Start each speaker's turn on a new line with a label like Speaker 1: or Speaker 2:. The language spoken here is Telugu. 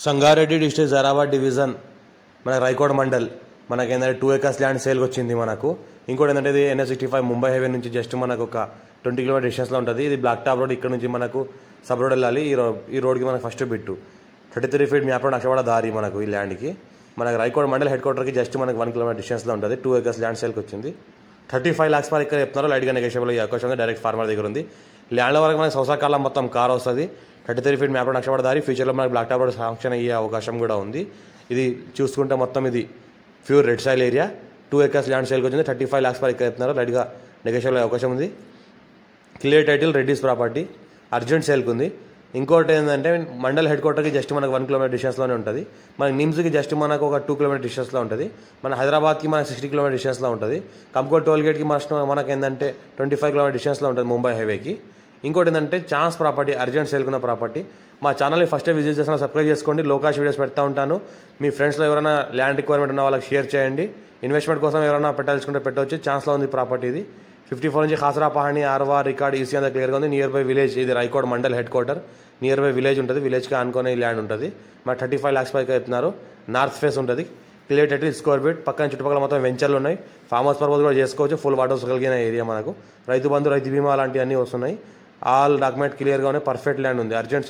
Speaker 1: సంగారెడ్డి డిస్ట్రిక్ట్ జరాబాద్ డివిజన్ మన రైకోడ్ మండల్ మనకి ఏంటంటే 2 acres ల్యాండ్ సేల్కి వచ్చింది మనకు. ఇంకోటి ఏంటంటే ఇది NH65 ముంబై హైవే నుంచి జస్ట్ మనకు ఒక 20 km డిస్టెన్స్లో ఉంటుంది. ఇది బ్లాక్ టాప్ రోడ్. ఇక్కడ నుంచి మనకు సబ్ రోడ్ వెళ్ళాలి. ఈ రోడ్కి మనకు first bit 33 feet map road అక్షవాడ దారి మనకు ఈ ల్యాండ్కి. మనకు రైకోడ్ మండల్ హెడ్ క్వార్టర్కి జస్ట్ మనకు 1 km డిస్టెన్స్లో ఉంటుంది. 2 acres ల్యాండ్ సేల్కి వచ్చింది. 35 lakhs పర్ ఎకర్ చెప్తున్నారు. లైట్గా నెగోషియబుల్ అయ్యే అవకాశం ఉంది. డైరెక్ట్ ఫార్మర్ దగ్గర ఉంది. ల్యాండ్ల వరకు మనకు సంవత్సరాల మొత్తం కార్ వస్తుంది. 33 feet మ్యాప్ రోడ్ అక్షవాడ దారి. ఫ్యూచర్లో మనకు బ్లాక్ టాప్ రోడ్ శాంక్షన్ అయ్యే అవకాశం కూడా ఉంది. ఇది చూసుకుంటే మొత్తం ఇది pure red soil area. 2 acres land సేల్కి వచ్చింది. 35 lakhs పర్ ఎకర్ చెప్తున్నారు. లైట్గా నెగోషియబుల్ అయ్యే అవకాశం ఉంది. Clear title Reddy's property urgent సేల్కి ఉంది. ఇంకోటి ఏంటంటే మండల్ హెడ్ క్వార్టర్కి జస్ట్ మనకు 1 km డిస్టెన్స్లోనే ఉంటుంది. మనకి నిమ్స్కి జస్ట్ మనకు ఒక 2 km డిస్టెన్స్లో ఉంటుంది. మన హైదరాబాద్కి మనకు 60 km డిస్టెన్స్లో ఉంటుంది. కంకోట్ టోల్ గేట్కి మనకు ఏంటంటే 25 km డిస్టెన్స్లో ఉంటుంది ముంబై హైవేకి. ఇంకోటి ఏంటంటే ఛాన్స్ ప్రాపర్టీ అర్జెంట్ సేల్కున్న ప్రాపర్టీ. మా ఛానల్ని ఫస్ట్ విజిట్ చేసిన సబ్స్క్రైబ్ చేసుకోండి. లోకాష్ వీడియోస్ పెడతా ఉంటాను. మీ ఫ్రెండ్స్లో ఎవరైనా ల్యాండ్ రిక్వైర్మెంట్ ఉన్న వాళ్ళకి షేర్ చేయండి. ఇన్వెస్ట్మెంట్ కోసం ఎవరైనా పెట్టాల్సుకుంటే పెట్టవచ్చు. ఛాన్స్లో ఉంది ప్రాపర్టీ ఇది. 54 నుంచి ఖాసరా పహాణి ఆర్వా రికార్డ్ ఈసీ అంతా క్లియర్గా ఉంది. Nearby village. ఇది Raikode mandal headquarter. Nearby village ఉంటుంది. విలేజ్కి ఆనుకొని ల్యాండ్ ఉంటుంది. మరి 35 lakhs పైకి చెప్తున్నారు. నార్త్ ఫేస్ ఉంటుంది. Clear title square feet. పక్కన చుట్టుపక్కల మొత్తం వెంచర్లు ఉన్నాయి. ఫామ్ హౌస్ పర్పస్ కూడా చేసుకోవచ్చు. ఫుల్ వాటర్స్ కలిగిన ఏరియా మనకు. రైతు బంధు రైతు బీమా లాంటివన్నీ వస్తున్నాయి. ఆల్ డాక్యుమెంట్ క్లియర్గా ఉన్నాయి. పర్ఫెక్ట్ ల్యాండ్ ఉంది. అర్జెంట్